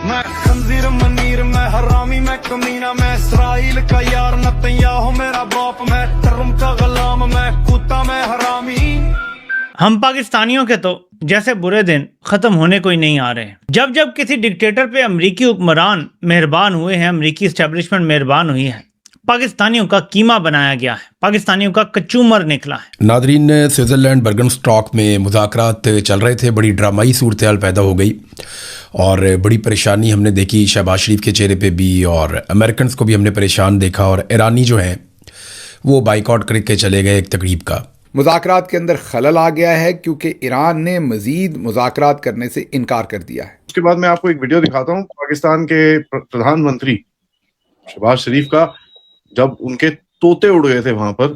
मैं खंजीर मनीर, मैं हरामी, मैं कमीना, मैं इसराइल का यार, नेतन्याहू मेरा बाप, मैं ट्रम्प का गुलाम, मैं कुत्ता, मैं हरामी। हम पाकिस्तानियों के तो जैसे बुरे दिन खत्म होने को ही नहीं आ रहे। जब जब किसी डिक्टेटर पे अमरीकी हुक्मरान मेहरबान हुए हैं, अमरीकी एस्टेब्लिशमेंट मेहरबान हुई है, पाकिस्तानियों का कीमा बनाया गया है, पाकिस्तानियों का कचूमर निकला है। नादरीन, स्विट्ज़रलैंड बर्गनस्टॉक में मुज़ाकरात चल रहे थे, बड़ी ड्रामाई सूरत हाल पैदा हो गई और बड़ी परेशानी हमने देखी शहबाज शरीफ के चेहरे पे भी, और अमेरिकन को भी हमने परेशान देखा, और ईरानी जो हैं वो बाइकआउट करके चले गए एक तकरीब का। मुज़ाकरात के अंदर खलल आ गया है क्योंकि ईरान ने मज़ीद मुज़ाकरात करने से इनकार कर दिया है। उसके बाद मैं आपको एक वीडियो दिखाता हूँ पाकिस्तान के प्रधानमंत्री शहबाज शरीफ का, जब उनके तोते उड़ गए थे वहां पर।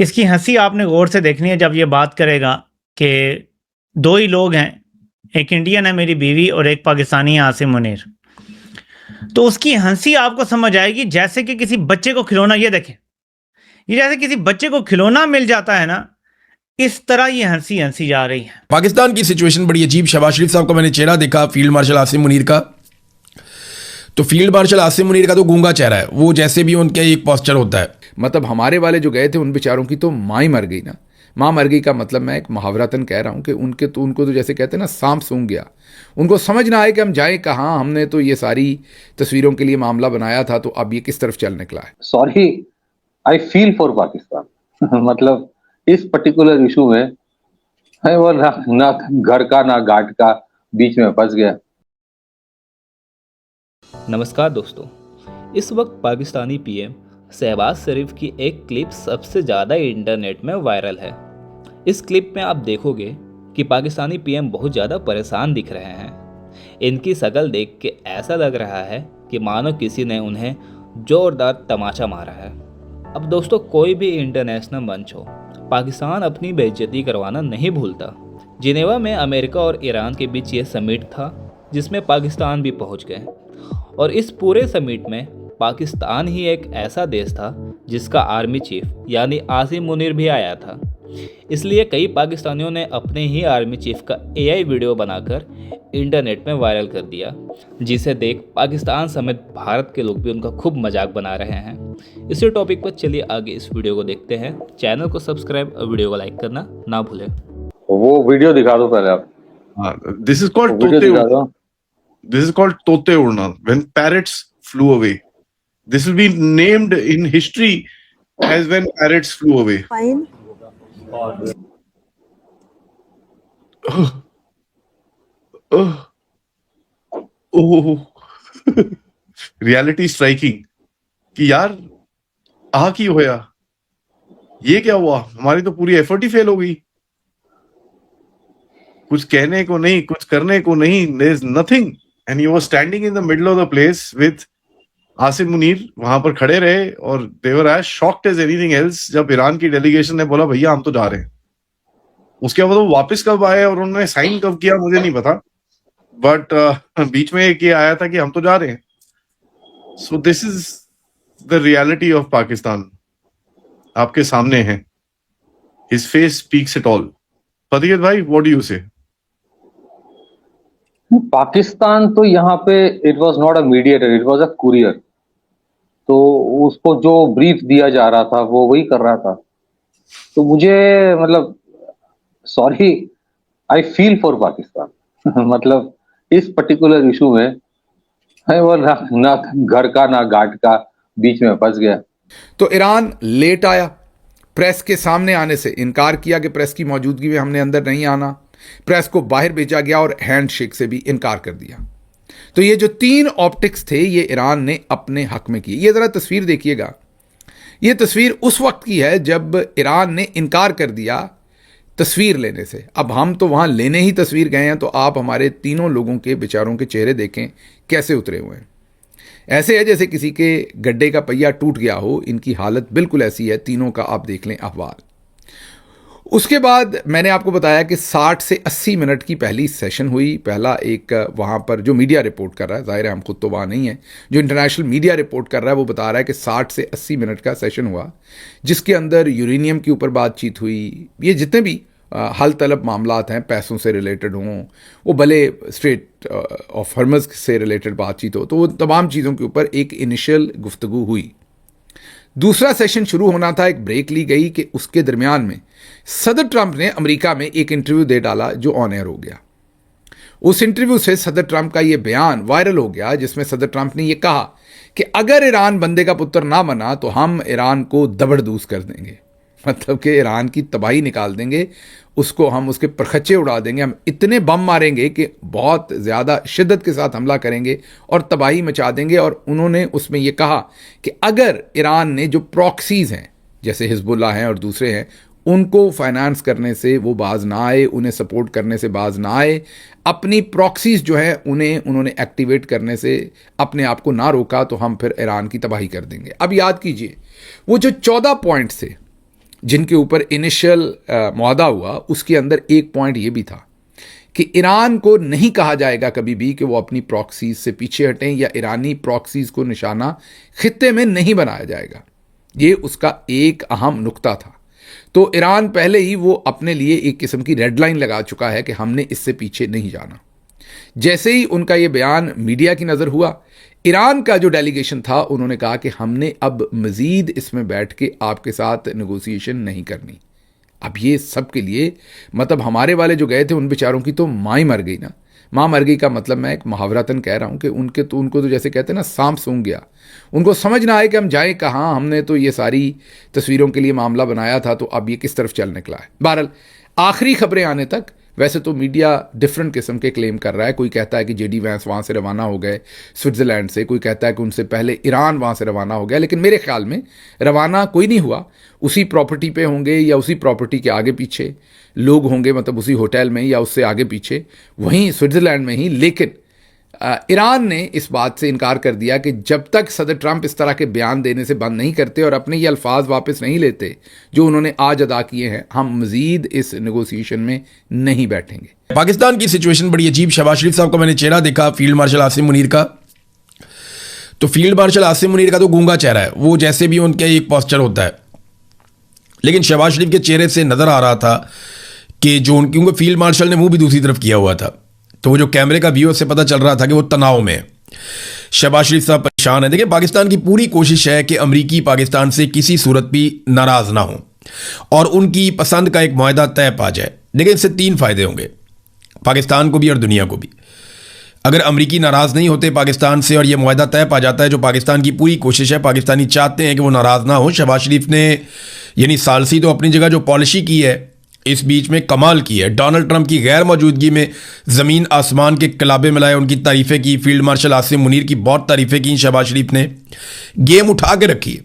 इसकी हंसी आपने गौर से देखनी है जब ये बात करेगा कि दो ही लोग हैं, एक इंडियन है मेरी बीवी और एक पाकिस्तानी है आसिम मुनीर, तो उसकी हंसी आपको समझ आएगी जैसे कि किसी बच्चे को खिलौना, ये देखें, ये जैसे किसी बच्चे को खिलौना मिल जाता है ना, इस तरह ये हंसी हंसी जा रही है। पाकिस्तान की सिचुएशन बड़ी अजीब। शहबाज शरीफ साहब का मैंने चेहरा देखा, फील्ड मार्शल आसिम मुनीर का, तो फील्ड मार्शल आसिम मुनीर का तो गूंगा चेहरा है, वो जैसे भी उनका एक पोस्चर होता है। मतलब हमारे वाले जो गए थे उन बेचारों की तो माँ ही मर गई ना। माँ मर गई का मतलब मैं एक मुहावरतन कह रहा हूँ कि उनको तो जैसे कहते हैं ना, सांप सूंघ गया। उनको समझ ना आए कि हम जाएं कहाँ, हमने तो ये सारी तस्वीरों के लिए मामला बनाया था, तो अब ये किस तरफ चल निकला है। Sorry, I feel for Pakistan. मतलब इस पर्टिकुलर इशू में है वो ना घर का ना घाट का, बीच में फंस गया। नमस्कार दोस्तों, इस वक्त पाकिस्तानी पीएम शहबाज शरीफ की एक क्लिप सबसे ज़्यादा इंटरनेट में वायरल है। इस क्लिप में आप देखोगे कि पाकिस्तानी पीएम बहुत ज़्यादा परेशान दिख रहे हैं। इनकी शक्ल देख के ऐसा लग रहा है कि मानो किसी ने उन्हें ज़ोरदार तमाचा मारा है। अब दोस्तों, कोई भी इंटरनेशनल मंच हो, पाकिस्तान अपनी बेइज्जती करवाना नहीं भूलता। जिनेवा में अमेरिका और ईरान के बीच ये समिट था जिसमें पाकिस्तान भी पहुंच गए, और इस पूरे समिट में पाकिस्तान ही एक ऐसा देश था जिसका आर्मी चीफ यानी आसिम मुनीर भी आया था। इसलिए कई पाकिस्तानियों ने अपने ही आर्मी चीफ का एआई वीडियो बनाकर इंटरनेट में वायरल कर दिया, जिसे देख पाकिस्तान समेत भारत के लोग भी उनका खूब मजाक बना रहे हैं। इसी टॉपिक पर चलिए आगे इस वीडियो को देखते हैं। चैनल को सब्सक्राइब और वीडियो को लाइक करना ना भूलें। वो वीडियो दिखा दो पहले आप। दिस इज कॉल्ड तोते उड़ना। दिस इज कॉल्ड तोते उड़ना, when parrots flew away. This will be named in history as when parrots flew away. Reality striking कि यार आ की होया, ये क्या हुआ, हमारी तो पूरी एफर्ट ही फेल हो गई। कुछ कहने को नहीं, कुछ करने को नहीं, there is nothing, and you were standing in the middle of the place with Asim Munir. वहां पर खड़े रहे और they were as shocked as anything else जब ईरान की डेलीगेशन ने बोला भैया हम तो जा रहे हैं। उसके बाद वो वापस कब आए और उन्होंने साइन कब किया मुझे नहीं पता, बट बीच में एक ये आया था कि हम तो जा रहे हैं। So this is the reality of Pakistan, आपके सामने है। His face speaks it all. Fateh भाई, what do you say? Pakistan तो यहाँ पे it was not a mediator, it was a courier. तो उसको जो ब्रीफ दिया जा रहा था वो वही कर रहा था। तो मुझे मतलब sorry, I feel for Pakistan. मतलब इस पर्टिकुलर इशू में है वो ना घर का ना घाट का, बीच में फंस गया। तो ईरान लेट आया, प्रेस के सामने आने से इनकार किया कि प्रेस की मौजूदगी में हमने अंदर नहीं आना। प्रेस को बाहर भेजा गया और हैंडशेक से भी इनकार कर दिया। तो ये जो 3 ऑप्टिक्स थे ये ईरान ने अपने हक में किए। ये ज़रा तस्वीर देखिएगा, ये तस्वीर उस वक्त की है जब ईरान ने इनकार कर दिया तस्वीर लेने से। अब हम तो वहाँ लेने ही तस्वीर गए हैं, तो आप हमारे तीनों लोगों के बेचारों के चेहरे देखें कैसे उतरे हुए हैं। ऐसे है जैसे किसी के गड्ढे का पहिया टूट गया हो। इनकी हालत बिल्कुल ऐसी है, तीनों का आप देख लें अहवाल। उसके बाद मैंने आपको बताया कि 60 से 80 मिनट की पहली सेशन हुई। पहला एक वहाँ पर जो मीडिया रिपोर्ट कर रहा है, ज़ाहिर है हम खुद तो वहाँ नहीं है, जो इंटरनेशनल मीडिया रिपोर्ट कर रहा है वो बता रहा है कि 60 से 80 मिनट का सेशन हुआ, जिसके अंदर यूरेनियम के ऊपर बातचीत हुई। ये जितने भी हल तलब मामलात हैं, पैसों से रिलेटेड हों, वो भले स्ट्रेट ऑफ हॉर्मुज़ से रिलेटेड बातचीत हो, तो वो तमाम चीज़ों के ऊपर एक इनिशियल गुफ्तगू हुई। दूसरा सेशन शुरू होना था, एक ब्रेक ली गई कि उसके दरमियान में सदर ट्रंप ने अमेरिका में एक इंटरव्यू दे डाला जो ऑन एयर हो गया। उस इंटरव्यू से सदर ट्रंप का ये बयान वायरल हो गया, जिसमें सदर ट्रंप ने ये कहा कि अगर ईरान बंदे का पुत्र ना बना तो हम ईरान को दबड़दूस कर देंगे, मतलब कि ईरान की तबाही निकाल देंगे, उसको हम उसके परखच्चे उड़ा देंगे, हम इतने बम मारेंगे कि बहुत ज़्यादा शिद्दत के साथ हमला करेंगे और तबाही मचा देंगे। और उन्होंने उसमें यह कहा कि अगर ईरान ने जो प्रॉक्सीज़ हैं, जैसे हिजबुल्लाह हैं और दूसरे हैं, उनको फाइनेंस करने से वो बाज ना आए, उन्हें सपोर्ट करने से बाज ना आए, अपनी प्रॉक्सीज़ जो हैं उन्होंने एक्टिवेट करने से अपने आप को ना रोका, तो हम फिर ईरान की तबाही कर देंगे। अब याद कीजिए, वो जो 14 पॉइंट्स थे जिनके ऊपर इनिशियल मुआहदा हुआ, उसके अंदर एक पॉइंट ये भी था कि ईरान को नहीं कहा जाएगा कभी भी कि वो अपनी प्रॉक्सीज से पीछे हटें, या ईरानी प्रॉक्सीज को निशाना खित्ते में नहीं बनाया जाएगा। ये उसका एक अहम नुक्ता था। तो ईरान पहले ही वो अपने लिए एक किस्म की रेड लाइन लगा चुका है कि हमने इससे पीछे नहीं जाना। जैसे ही उनका ये बयान मीडिया की नज़र हुआ, ईरान का जो डेलीगेशन था उन्होंने कहा कि हमने अब मज़ीद इसमें बैठ के आपके साथ नेगोशिएशन नहीं करनी। अब ये सब के लिए, मतलब हमारे वाले जो गए थे उन बेचारों की तो माँ ही मर गई ना। माँ मर गई का मतलब मैं एक मुहावरतन कह रहा हूँ कि उनको तो जैसे कहते हैं ना, सांप सूंघ गया। उनको समझ ना आए कि हम जाएँ कहाँ, हमने तो ये सारी तस्वीरों के लिए मामला बनाया था, तो अब ये किस तरफ चल निकला है। बहरहाल आखिरी खबरें आने तक वैसे तो मीडिया डिफरेंट किस्म के क्लेम कर रहा है। कोई कहता है कि जेडी वैंस वहाँ से रवाना हो गए स्विट्ज़रलैंड से, कोई कहता है कि उनसे पहले ईरान वहाँ से रवाना हो गया, लेकिन मेरे ख्याल में रवाना कोई नहीं हुआ। उसी प्रॉपर्टी पे होंगे या उसी प्रॉपर्टी के आगे पीछे लोग होंगे, मतलब उसी होटल में या उससे आगे पीछे, वहीं स्विट्ज़रलैंड में ही। लेकिन ईरान ने इस बात से इनकार कर दिया कि जब तक सदर ट्रंप इस तरह के बयान देने से बंद नहीं करते और अपने ये अल्फाज वापस नहीं लेते जो उन्होंने आज अदा किए हैं, हम मजीद इस नेगोशिएशन में नहीं बैठेंगे। पाकिस्तान की सिचुएशन बड़ी अजीब। शहबाज शरीफ साहब का मैंने चेहरा देखा, फील्ड मार्शल आसिम मुनीर का, तो फील्ड मार्शल आसिम मुनीर का तो गूंगा चेहरा है, वो जैसे भी उनका एक पोस्चर होता है, लेकिन शहबाज शरीफ के चेहरे से नजर आ रहा था कि जो उनके फील्ड मार्शल ने मुंह भी दूसरी तरफ किया हुआ था, तो वो जो कैमरे का व्यू से पता चल रहा था कि वो तनाव में है। शहबाज शरीफ साहब परेशान है। देखिए, पाकिस्तान की पूरी कोशिश है कि अमरीकी पाकिस्तान से किसी सूरत भी नाराज ना हो और उनकी पसंद का एक मुआहदा तय पा जाए। देखिए, इससे 3 फायदे होंगे, पाकिस्तान को भी और दुनिया को भी। अगर अमरीकी नाराज नहीं होते पाकिस्तान से और ये मुआहदा तय पा जाता है, जो पाकिस्तान की पूरी कोशिश है, पाकिस्तानी चाहते हैं कि वो नाराज ना हो। शहबाज शरीफ ने यानी सालसी तो अपनी जगह जो पॉलिसी की है इस बीच में कमाल की है। डोनाल्ड ट्रंप की गैर मौजूदगी में ज़मीन आसमान के कलाबे मिलाए, उनकी तारीफ़ें की। फील्ड मार्शल आसिम मुनीर की बहुत तारीफ़ें की शहबाज शरीफ ने। गेम उठा के रखी है।